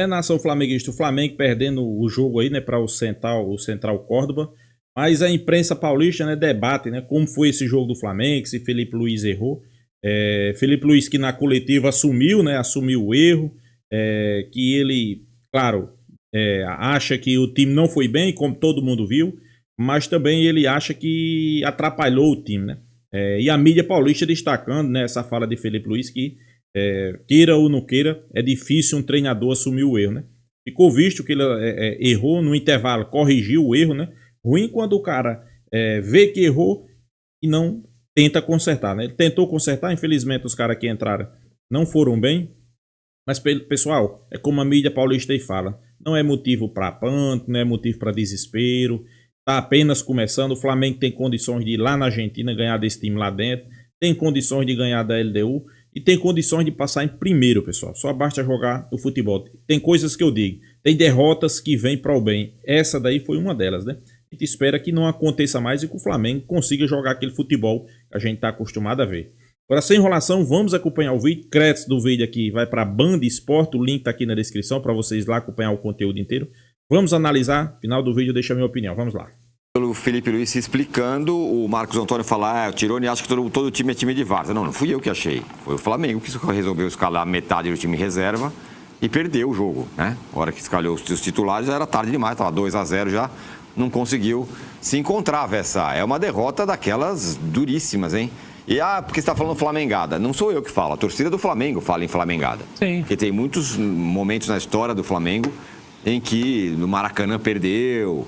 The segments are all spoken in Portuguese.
Nação flamenguista, o Flamengo perdendo o jogo aí, né, para o Central Córdoba, mas a imprensa paulista, né, debate, né, como foi esse jogo do Flamengo, se Felipe Luiz errou. Felipe Luiz que na coletiva assumiu o erro, que ele, claro, acha que o time não foi bem, como todo mundo viu, mas também ele acha que atrapalhou o time, né? E a mídia paulista destacando, né, essa fala de Felipe Luiz que queira ou não queira, é difícil um treinador assumir o erro, né? Ficou visto que ele errou no intervalo, corrigiu o erro, né? Ruim quando o cara vê que errou e não tenta consertar, né? Ele tentou consertar, infelizmente os caras que entraram não foram bem, mas pessoal, é como a mídia paulista aí fala, não é motivo para pânico, não é motivo para desespero, tá apenas começando. O Flamengo tem condições de ir lá na Argentina ganhar desse time lá dentro, tem condições de ganhar da LDU e tem condições de passar em primeiro, pessoal. Só basta jogar o futebol. Tem coisas que eu digo, tem derrotas que vêm para o bem. Essa daí foi uma delas, né? A gente espera que não aconteça mais e que o Flamengo consiga jogar aquele futebol que a gente está acostumado a ver. Agora, sem enrolação, vamos acompanhar o vídeo. Crédito do vídeo aqui vai para a Band Esporte, o link está aqui na descrição para vocês lá acompanhar o conteúdo inteiro. Vamos analisar, final do vídeo deixa a minha opinião, vamos lá. Pelo Felipe Luiz se explicando, o Marcos Antônio falar, o Tironi acha que todo time é time de várzea. Não fui eu que achei, foi o Flamengo que resolveu escalar metade do time reserva e perdeu o jogo, né? A hora que escalhou os titulares já era tarde demais, estava 2-0 já, não conseguiu se encontrar, Vessa. É uma derrota daquelas duríssimas, hein? E porque você está falando flamengada. Não sou eu que falo, a torcida do Flamengo fala em flamengada. Sim. Porque tem muitos momentos na história do Flamengo em que no Maracanã perdeu.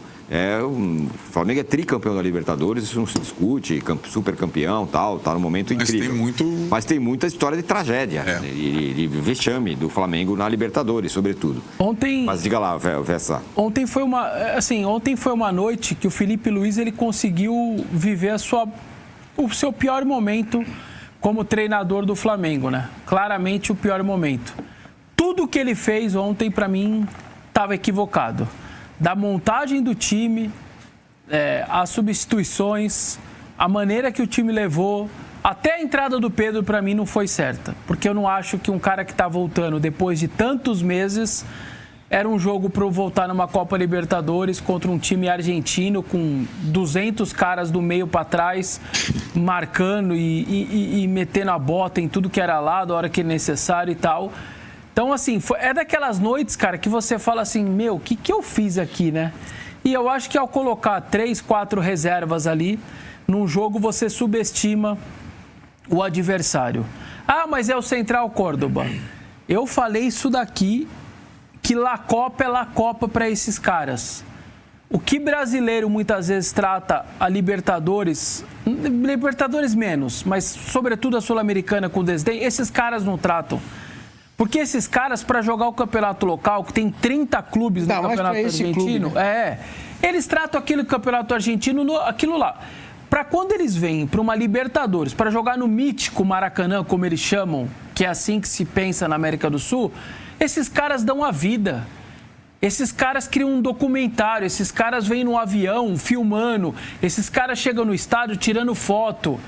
O Flamengo é tricampeão da Libertadores, isso não se discute, super campeão, tal, tá num momento incrível. Mas tem muita história de tragédia, de vexame do Flamengo na Libertadores, sobretudo. Mas diga lá, Vessa. Ontem foi uma noite que o Felipe Luiz ele conseguiu viver o seu pior momento como treinador do Flamengo, né? Claramente o pior momento. Tudo que ele fez ontem, para mim, estava equivocado. Da montagem do time, as substituições, a maneira que o time levou, até a entrada do Pedro para mim não foi certa, porque eu não acho que um cara que está voltando depois de tantos meses era um jogo para voltar numa Copa Libertadores contra um time argentino com 200 caras do meio para trás, marcando e metendo a bota em tudo que era lado, a hora que é necessário e tal. Então, assim, é daquelas noites, cara, que você fala assim, meu, o que eu fiz aqui, né? E eu acho que ao colocar 3, 4 reservas ali, num jogo você subestima o adversário. Mas é o Central Córdoba. Eu falei isso daqui, que La Copa é La Copa para esses caras. O que brasileiro muitas vezes trata a Libertadores menos, mas sobretudo a Sul-Americana com desdém, esses caras não tratam. Porque esses caras, para jogar o campeonato local, que tem 30 clubes no campeonato argentino, clube, né? Eles tratam aquele campeonato argentino, aquilo lá. Para quando eles vêm para uma Libertadores, para jogar no mítico Maracanã, como eles chamam, que é assim que se pensa na América do Sul, esses caras dão a vida. Esses caras criam um documentário, esses caras vêm no avião filmando, esses caras chegam no estádio tirando foto.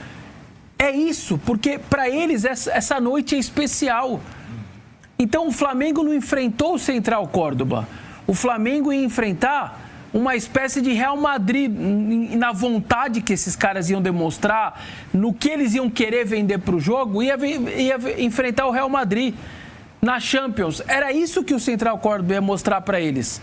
É isso, porque para eles essa noite é especial. Então o Flamengo não enfrentou o Central Córdoba. O Flamengo ia enfrentar uma espécie de Real Madrid na vontade que esses caras iam demonstrar, no que eles iam querer vender para o jogo, ia enfrentar o Real Madrid na Champions. Era isso que o Central Córdoba ia mostrar para eles.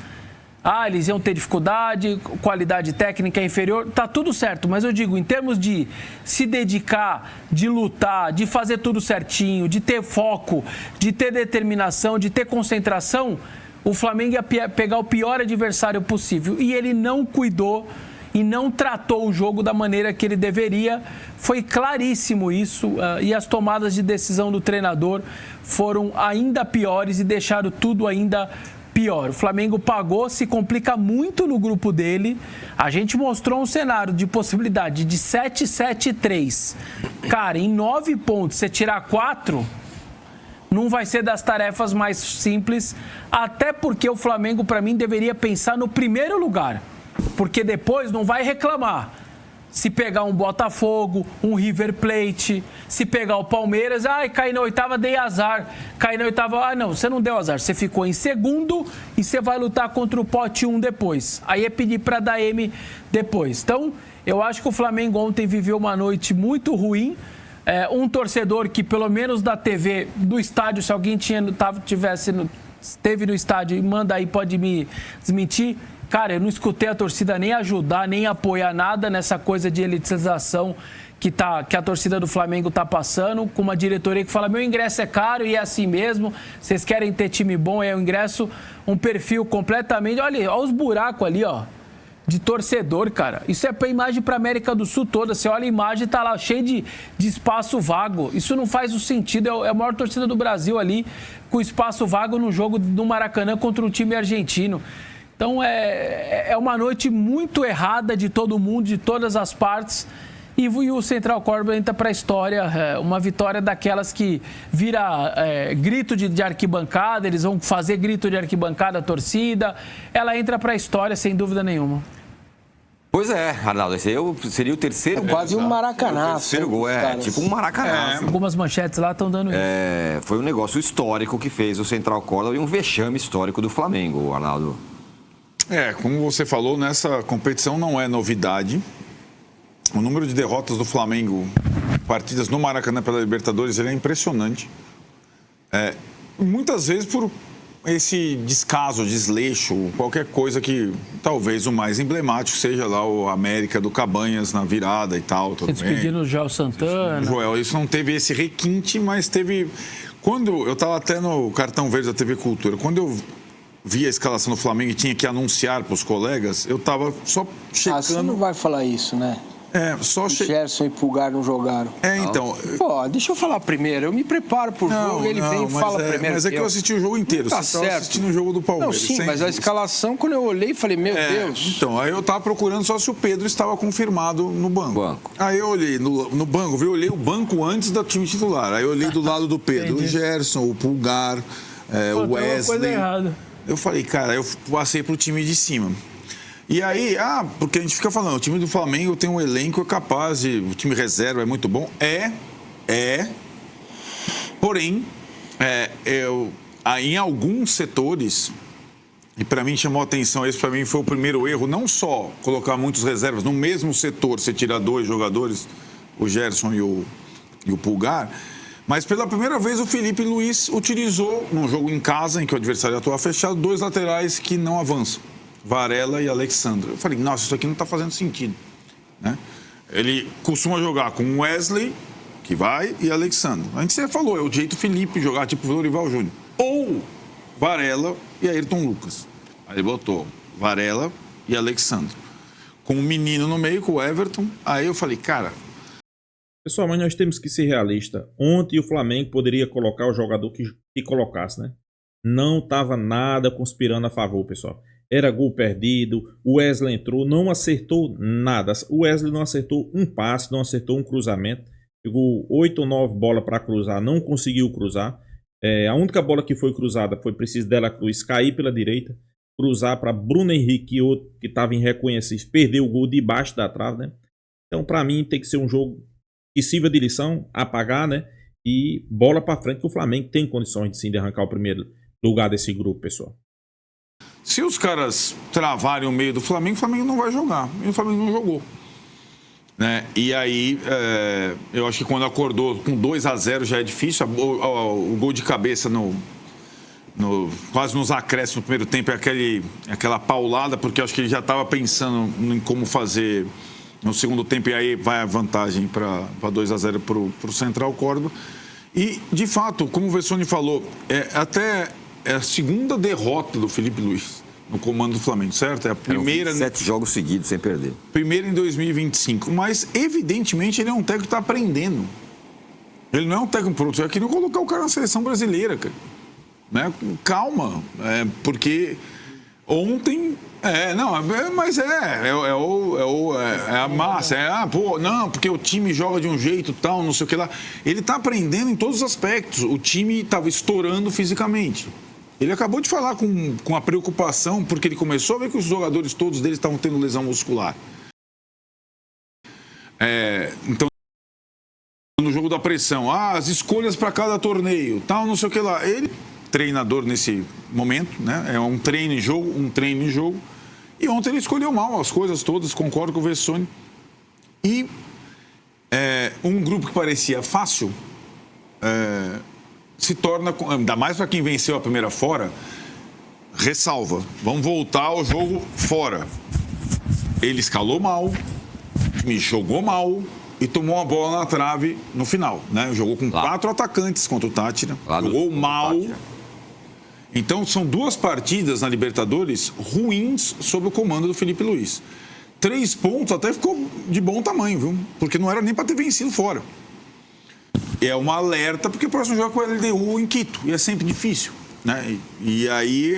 Eles iam ter dificuldade, qualidade técnica inferior, tá tudo certo, mas eu digo, em termos de se dedicar, de lutar, de fazer tudo certinho, de ter foco, de ter determinação, de ter concentração, o Flamengo ia pegar o pior adversário possível. E ele não cuidou e não tratou o jogo da maneira que ele deveria. Foi claríssimo isso, e as tomadas de decisão do treinador foram ainda piores e deixaram tudo ainda pior. O Flamengo pagou, se complica muito no grupo dele. A gente mostrou um cenário de possibilidade de 7-7-3. Cara, em 9 pontos, você tirar 4, não vai ser das tarefas mais simples, até porque o Flamengo, para mim, deveria pensar no primeiro lugar, porque depois não vai reclamar. Se pegar um Botafogo, um River Plate, se pegar o Palmeiras, caí na oitava, dei azar. Caí na oitava, não, você não deu azar. Você ficou em segundo e você vai lutar contra o pote 1 depois. Aí é pedir para dar M depois. Então, eu acho que o Flamengo ontem viveu uma noite muito ruim. Um torcedor que, pelo menos da TV, do estádio, se alguém esteve no estádio e manda aí, pode me desmentir. Cara, eu não escutei a torcida nem ajudar, nem apoiar nada nessa coisa de elitização que a torcida do Flamengo está passando, com uma diretoria que fala, meu ingresso é caro e é assim mesmo, vocês querem ter time bom, é o ingresso, um perfil completamente... Olha os buracos ali, ó, de torcedor, cara. Isso é imagem para América do Sul toda. Você olha a imagem, tá lá cheio de espaço vago. Isso não faz o sentido. É a maior torcida do Brasil ali, com espaço vago no jogo do Maracanã contra um time argentino. Então, é uma noite muito errada de todo mundo, de todas as partes. E o Central Córdoba entra para a história, uma vitória daquelas que vira grito de arquibancada, eles vão fazer grito de arquibancada, a torcida. Ela entra para a história, sem dúvida nenhuma. Pois é, Arnaldo, esse seria o terceiro gol. Quase um Maracanã. O terceiro gol, tipo um Maracanã. Algumas manchetes lá estão dando isso. Foi um negócio histórico que fez o Central Córdoba e um vexame histórico do Flamengo, Arnaldo. Como você falou, nessa competição não é novidade. O número de derrotas do Flamengo, partidas no Maracanã pela Libertadores, ele é impressionante. Muitas vezes por esse descaso, desleixo, qualquer coisa que talvez o mais emblemático seja lá o América do Cabanhas na virada e tal. Se despedindo do Joel Santana. Joel, isso não teve esse requinte, mas teve... Quando eu estava até no Cartão Verde da TV Cultura, quando eu vi a escalação do Flamengo e tinha que anunciar para os colegas, eu estava só checando... Você não vai falar isso, né? Só Gerson e Pulgar não jogaram. Então... Pô, deixa eu falar primeiro. Eu me preparo pro jogo, ele vem e fala primeiro. Mas é que eu assisti o jogo inteiro. Tá você certo. assistindo o jogo do Palmeiras. Não, sim, mas a escalação, quando eu olhei, falei, meu Deus. Então, aí eu tava procurando só se o Pedro estava confirmado no banco. Aí eu olhei no banco, eu olhei o banco antes do time titular. Aí eu olhei do lado do Pedro, o Gerson, o Pulgar, o Wesley. Eu falei, cara, eu passei pro time de cima. E aí, porque a gente fica falando, o time do Flamengo tem um elenco capaz de... O time reserva é muito bom. Porém, em alguns setores, e para mim chamou a atenção, esse para mim foi o primeiro erro, não só colocar muitos reservas no mesmo setor, você tirar 2 jogadores, o Gerson e o Pulgar, mas pela primeira vez o Felipe Luiz utilizou, num jogo em casa, em que o adversário atuava fechado, 2 laterais que não avançam. Varela e Alexandre. Eu falei, nossa, isso aqui não está fazendo sentido, né? Ele costuma jogar com Wesley, que vai, e Alexandre. A gente sempre falou, é o jeito Felipe jogar, tipo Dorival Júnior. Ou Varela e Ayrton Lucas. Aí ele botou Varela e Alexandre. Com um menino no meio, com o Everton. Aí eu falei, cara... Pessoal, mas nós temos que ser realistas. Ontem o Flamengo poderia colocar o jogador que colocasse, né? Não estava nada conspirando a favor, pessoal. Era gol perdido, o Wesley entrou, não acertou nada. O Wesley não acertou um passe, não acertou um cruzamento. Pegou 8 ou 9 bolas para cruzar, não conseguiu cruzar. A única bola que foi cruzada foi preciso dela Cruz cair pela direita, cruzar para Bruno Henrique, que estava em reconhecimento, perdeu o gol debaixo da trave, né? Então, para mim, tem que ser um jogo que sirva de lição, apagar, né? E bola para frente, que o Flamengo tem condições de sim de arrancar o primeiro lugar desse grupo, pessoal. Se os caras travarem o meio do Flamengo, o Flamengo não vai jogar. E o Flamengo não jogou, né? E aí, eu acho que quando acordou com 2-0 já é difícil. O gol de cabeça quase nos acréscimos no primeiro tempo é aquela paulada, porque eu acho que ele já estava pensando em como fazer no segundo tempo. E aí vai a vantagem para 2-0 para o Central Córdoba. E, de fato, como o Vessone falou, é a segunda derrota do Felipe Luiz no comando do Flamengo, certo? É a primeira... 7 jogos seguidos sem perder. Primeiro em 2025. Mas, evidentemente, ele é um técnico que está aprendendo. Ele não é um técnico pronto. É que não colocar o cara na seleção brasileira, cara. Né? Calma. Porque ontem... mas é a massa. Não, porque o time joga de um jeito tal, não sei o que lá. Ele está aprendendo em todos os aspectos. O time estava estourando fisicamente. Ele acabou de falar com a preocupação, porque ele começou a ver que os jogadores todos deles estavam tendo lesão muscular. Então, no jogo da pressão, as escolhas para cada torneio, tal, não sei o que lá. Ele, treinador nesse momento, né? É um treino em jogo. E ontem ele escolheu mal as coisas todas, concordo com o Vessone. E um grupo que parecia fácil se torna, ainda mais para quem venceu a primeira fora, ressalva. Vamos voltar ao jogo fora. Ele escalou mal, me jogou mal e tomou uma bola na trave no final, né? Jogou com 4 atacantes contra o Táchira, jogou mal. Então, são 2 partidas na Libertadores ruins sob o comando do Felipe Luiz. 3 pontos até ficou de bom tamanho, viu? Porque não era nem para ter vencido fora. É um alerta, porque o próximo jogo é com o LDU em Quito, e é sempre difícil, né? E aí...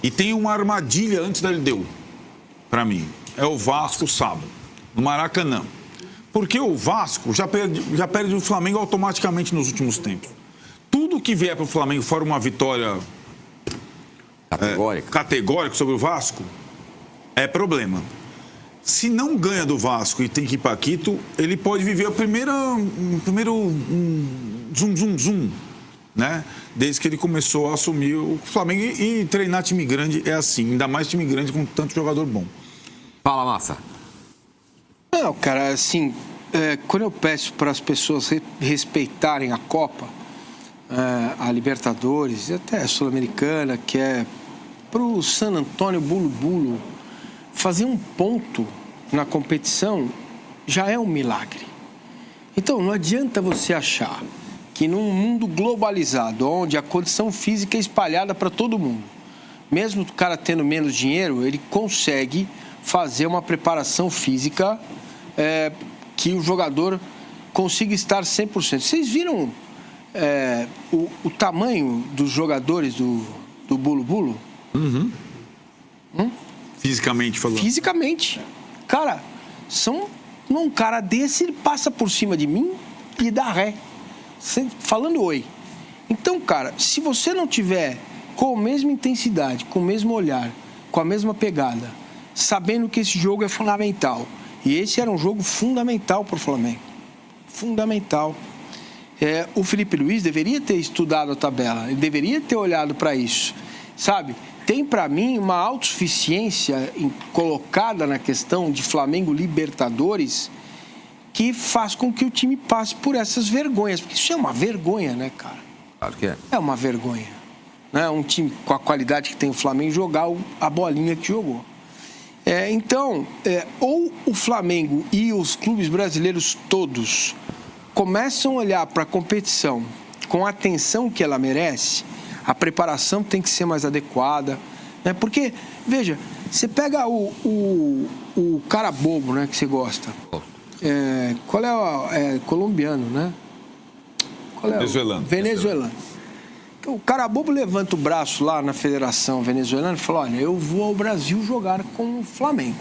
E tem uma armadilha antes da LDU, para mim. É o Vasco sábado, no Maracanã. Porque o Vasco já perde o Flamengo automaticamente nos últimos tempos. Tudo que vier para o Flamengo fora uma vitória categórica sobre o Vasco é problema. Se não ganha do Vasco e tem que ir para Quito, ele pode viver o primeiro zoom, né? Desde que ele começou a assumir o Flamengo. E treinar time grande é assim, ainda mais time grande com tanto jogador bom. Fala, Massa. Não, cara, assim, quando eu peço para as pessoas respeitarem a Copa, a Libertadores e até a Sul-Americana, que é para o San Antonio Bulu fazer um ponto na competição já é um milagre. Então, não adianta você achar que num mundo globalizado, onde a condição física é espalhada para todo mundo, mesmo o cara tendo menos dinheiro, ele consegue fazer uma preparação física que o jogador consiga estar 100%. Vocês viram o tamanho dos jogadores do Bulu? Uhum. Fisicamente falando. Fisicamente. Cara, um cara desse, ele passa por cima de mim e dá ré. Falando oi. Então, cara, se você não tiver com a mesma intensidade, com o mesmo olhar, com a mesma pegada, sabendo que esse jogo é fundamental, e esse era um jogo fundamental para o Flamengo. Fundamental. O Felipe Luiz deveria ter estudado a tabela, ele deveria ter olhado para isso, sabe? Tem para mim uma autossuficiência colocada na questão de Flamengo Libertadores que faz com que o time passe por essas vergonhas, porque isso é uma vergonha, né, cara? Claro que é. É uma vergonha, né? Um time com a qualidade que tem o Flamengo jogar a bolinha que jogou. Então, ou o Flamengo e os clubes brasileiros todos começam a olhar para a competição com a atenção que ela merece, a preparação tem que ser mais adequada, né? Porque, veja, você pega o cara bobo, né, que você gosta. Qual é colombiano, né? Qual é Venezuelano. Venezuelano. O cara bobo levanta o braço lá na Federação Venezuelana e fala: olha, eu vou ao Brasil jogar com o Flamengo.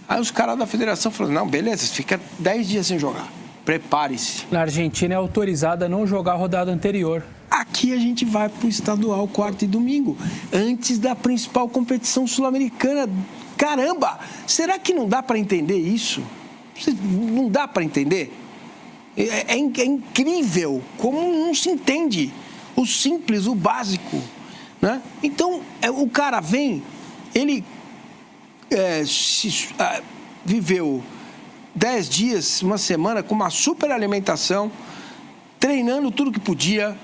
Aí os caras da Federação falam: não, beleza, fica 10 dias sem jogar. Prepare-se. Na Argentina é autorizado a não jogar a rodada anterior. Aqui a gente vai para o estadual quarta e domingo, antes da principal competição sul-americana. Caramba, será que não dá para entender isso? Não dá para entender? É incrível como não se entende o simples, o básico, né? Então, o cara vem, ele viveu 10 dias, uma semana, com uma super alimentação, treinando tudo que podia,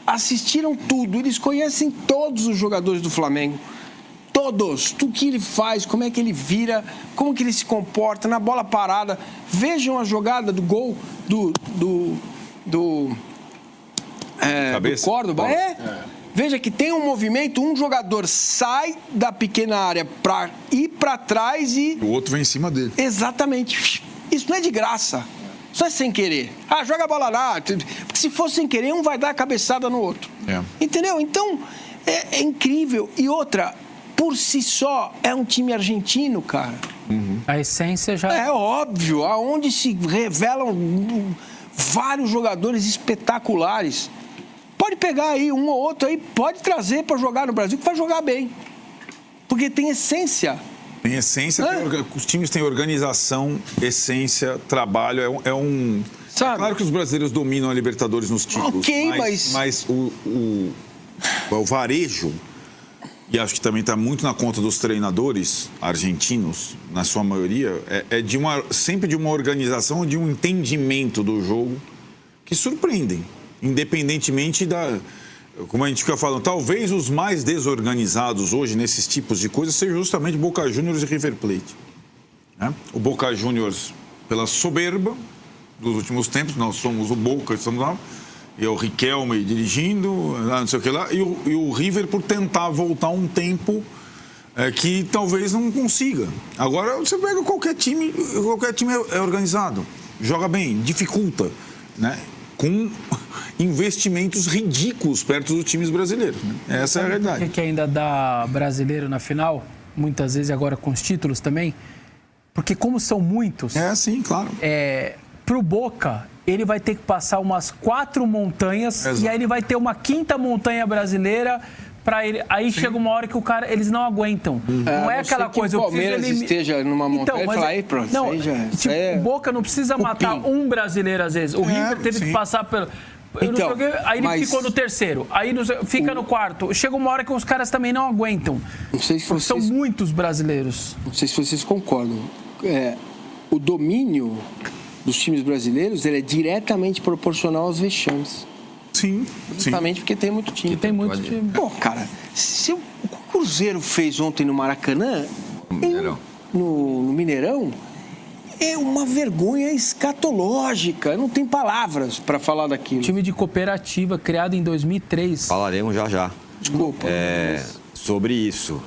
assistiram tudo, eles conhecem todos os jogadores do Flamengo, todos, tudo que ele faz, como é que ele vira, como que ele se comporta na bola parada. Vejam a jogada do gol do Córdoba. Veja que tem um movimento, um jogador sai da pequena área para ir para trás e o outro vem em cima dele. Exatamente. Isso não é de graça. Isso é sem querer. Joga a bola lá. Porque se for sem querer, um vai dar a cabeçada no outro. Entendeu? Então, é incrível. E outra, por si só, é um time argentino, cara. Uhum. A essência já... É óbvio. Aonde se revelam vários jogadores espetaculares. Pode pegar aí um ou outro aí, pode trazer para jogar no Brasil, que vai jogar bem. Porque tem essência. Tem essência, os times têm organização, essência, trabalho. Sabe? Claro que os brasileiros dominam a Libertadores nos títulos. Ok, mas o varejo, e acho que também está muito na conta dos treinadores argentinos, na sua maioria, sempre de uma organização, de um entendimento do jogo que surpreendem, independentemente da... Como a gente fica falando, talvez os mais desorganizados hoje nesses tipos de coisas sejam justamente Boca Juniors e River Plate. Né? O Boca Juniors pela soberba dos últimos tempos, nós somos o Boca, estamos lá, e o Riquelme dirigindo, não sei o que lá, e o River por tentar voltar um tempo que talvez não consiga. Agora você pega qualquer time é organizado, joga bem, dificulta, né? Com investimentos ridículos perto dos times brasileiros. Né? Essa é a realidade. O que ainda dá brasileiro na final, muitas vezes agora com os títulos também, porque como são muitos... Sim, claro. Pro Boca, ele vai ter que passar umas 4 montanhas. Exato. E aí ele vai ter uma 5ª montanha brasileira para ele. Aí chega uma hora que eles não aguentam. Não é aquela coisa. O Palmeiras esteja numa montanha e falar, aí pronto. Não, o Boca não precisa matar um brasileiro às vezes. O River teve que passar pelo... Então, aí ele ficou no terceiro, aí fica no quarto. Chega uma hora que os caras também não aguentam. Não sei se são muitos brasileiros. Não sei se vocês concordam. O domínio dos times brasileiros ele é diretamente proporcional aos vexames. Sim. Justamente porque tem muito time. Tem muito time. Pô, cara, se o Cruzeiro fez ontem no Maracanã, no Mineirão, é uma vergonha escatológica. Não tem palavras para falar daquilo. Time de cooperativa criado em 2003. Falaremos já. Desculpa. Sobre isso.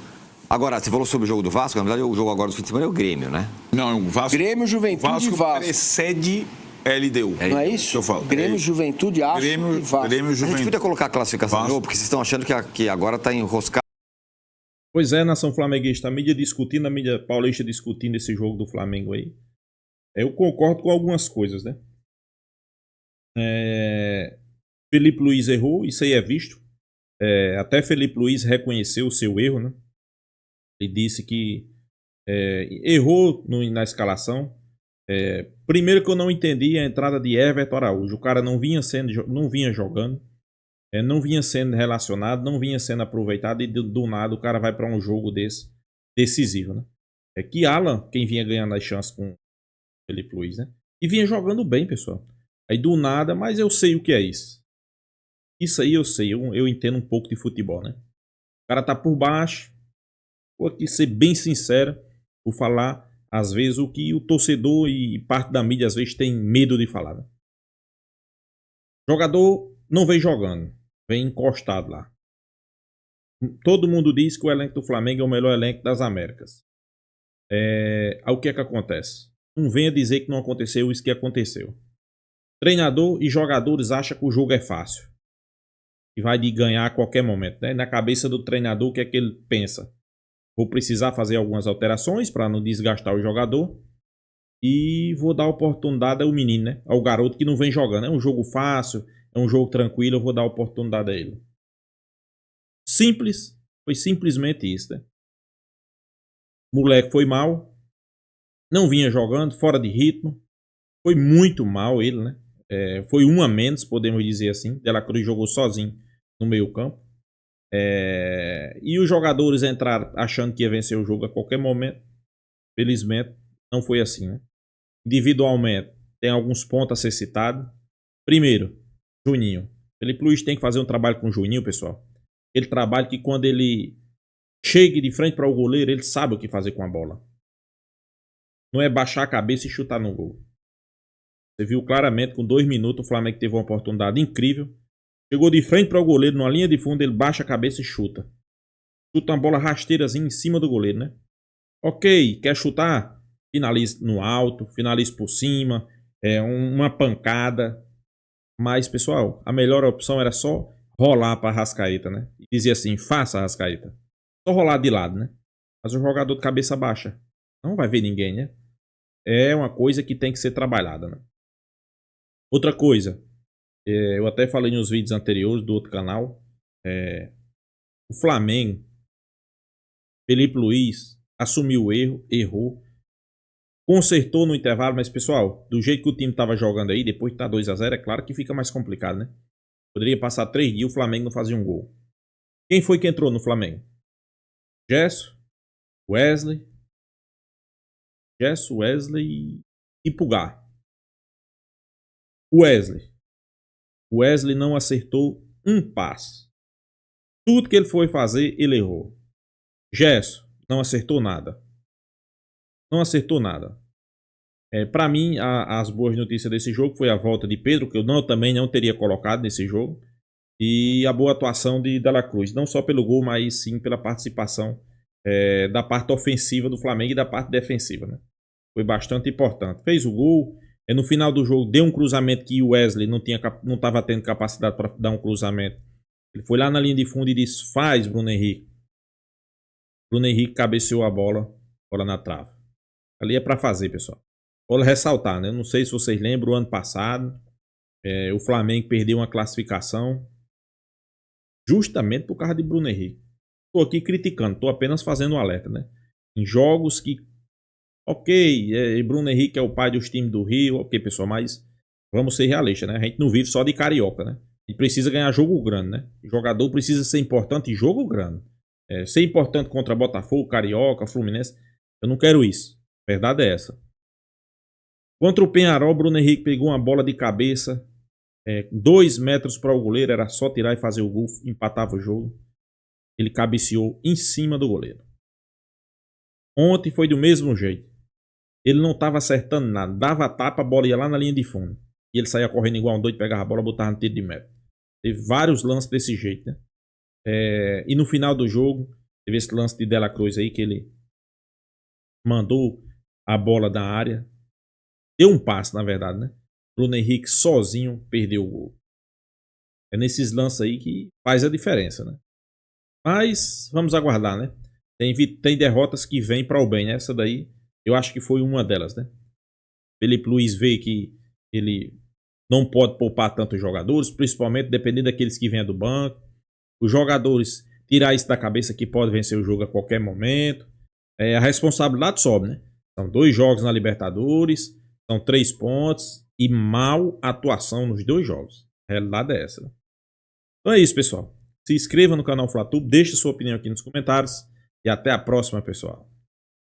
Agora, você falou sobre o jogo do Vasco. Na verdade, o jogo agora do fim de semana é o Grêmio, né? Não, o Vasco... Grêmio, Juventude e Vasco. Precede LDU. Não é isso? Que eu falo. Grêmio, Juventude, Vasco e Vasco. A gente podia colocar a classificação de novo, porque vocês estão achando que agora está enroscado. Pois é, nação flamenguista. A mídia discutindo, a mídia paulista discutindo esse jogo do Flamengo aí. Eu concordo com algumas coisas, né? Felipe Luiz errou, isso aí é visto. Até Felipe Luiz reconheceu o seu erro, né? Ele disse que errou na escalação. Primeiro que eu não entendi a entrada de Everton Araújo. O cara não vinha jogando, não vinha sendo relacionado, não vinha sendo aproveitado e do nada o cara vai para um jogo desse decisivo, né? Que Alan, quem vinha ganhando as chances com Felipe Luiz, né? E vinha jogando bem, pessoal. Aí do nada, mas eu sei o que é isso. Isso aí eu sei, eu entendo um pouco de futebol, né? O cara tá por baixo. Vou aqui ser bem sincero, vou falar às vezes o que o torcedor e parte da mídia às vezes tem medo de falar, né? Jogador não vem jogando, vem encostado lá. Todo mundo diz que o elenco do Flamengo é o melhor elenco das Américas. O que é que acontece? Não venha dizer que não aconteceu isso que aconteceu. Treinador e jogadores acham que o jogo é fácil. E vai de ganhar a qualquer momento, né? Na cabeça do treinador, o que é que ele pensa? Vou precisar fazer algumas alterações para não desgastar o jogador. E vou dar oportunidade ao menino, né? Ao garoto que não vem jogando. É um jogo fácil, é um jogo tranquilo, eu vou dar oportunidade a ele. Simples. Foi simplesmente isso, né? O moleque foi mal. Não vinha jogando, fora de ritmo. Foi muito mal ele, né? Foi um a menos, podemos dizer assim. De La Cruz jogou sozinho no meio campo. E os jogadores entraram achando que ia vencer o jogo a qualquer momento. Felizmente, não foi assim, né? Individualmente, tem alguns pontos a ser citados. Primeiro, Juninho. Felipe Luiz tem que fazer um trabalho com o Juninho, pessoal. Ele trabalha que quando ele chega de frente para o goleiro, ele sabe o que fazer com a bola. Não é baixar a cabeça e chutar no gol. Você viu claramente, com 2 minutos, o Flamengo teve uma oportunidade incrível. Chegou de frente para o goleiro, numa linha de fundo, ele baixa a cabeça e chuta. Chuta uma bola rasteirazinha em cima do goleiro, né? Ok, quer chutar? Finaliza no alto, finaliza por cima, uma pancada. Mas, pessoal, a melhor opção era só rolar para a Arrascaeta, né? E dizia assim, faça a Arrascaeta. Só rolar de lado, né? Mas o jogador de cabeça baixa não vai ver ninguém, né? É uma coisa que tem que ser trabalhada, né? Outra coisa, eu até falei nos vídeos anteriores do outro canal, o Flamengo, Felipe Luiz, assumiu o erro, errou, consertou no intervalo, mas pessoal, do jeito que o time estava jogando aí, depois que tá 2-0, é claro que fica mais complicado, né? Poderia passar 3 dias e o Flamengo não fazia um gol. Quem foi que entrou no Flamengo? Gerson, Wesley e Pulgar. O Wesley não acertou um passe. Tudo que ele foi fazer, ele errou. Gerson não acertou nada. Não acertou nada. Para mim, as boas notícias desse jogo foi a volta de Pedro, que eu também não teria colocado nesse jogo. E a boa atuação de Dela Cruz. Não só pelo gol, mas sim pela participação da parte ofensiva do Flamengo e da parte defensiva, né? Foi bastante importante. Fez o gol. No final do jogo, deu um cruzamento que o Wesley não estava tendo capacidade para dar um cruzamento. Ele foi lá na linha de fundo e disse: faz, Bruno Henrique. Bruno Henrique cabeceou a bola na trave. Ali é para fazer, pessoal. Vou ressaltar, né? Não sei se vocês lembram, o ano passado, o Flamengo perdeu uma classificação justamente por causa de Bruno Henrique. Estou aqui criticando, estou apenas fazendo um alerta, né? Em jogos que, ok, Bruno Henrique é o pai dos times do Rio, ok, pessoal, mas vamos ser realistas, né? A gente não vive só de carioca, né? A gente precisa ganhar jogo grande, né? O jogador precisa ser importante em jogo grande. Ser importante contra Botafogo, Carioca, Fluminense, eu não quero isso. A verdade é essa. Contra o Penharol, Bruno Henrique pegou uma bola de cabeça, 2 metros para o goleiro, era só tirar e fazer o gol, empatava o jogo. Ele cabeceou em cima do goleiro. Ontem foi do mesmo jeito. Ele não estava acertando nada, dava a tapa, a bola ia lá na linha de fundo. E ele saía correndo igual um doido, pegava a bola, botava no tiro de meta. Teve vários lances desse jeito, né? E no final do jogo, teve esse lance de Dela Cruz aí, que ele mandou a bola da área. Deu um passe, na verdade, né? Bruno Henrique sozinho perdeu o gol. É nesses lances aí que faz a diferença, né? Mas vamos aguardar, né? Tem derrotas que vêm para o bem, né? Essa daí eu acho que foi uma delas, né? Felipe Luiz vê que ele não pode poupar tantos jogadores, principalmente dependendo daqueles que vêm do banco. Os jogadores tirar isso da cabeça que pode vencer o jogo a qualquer momento. A responsabilidade sobe, né? São 2 jogos na Libertadores, são 3 pontos e mal atuação nos 2 jogos. A realidade é essa, né? Então é isso, pessoal. Se inscreva no canal FlaTube, deixe sua opinião aqui nos comentários e até a próxima, pessoal.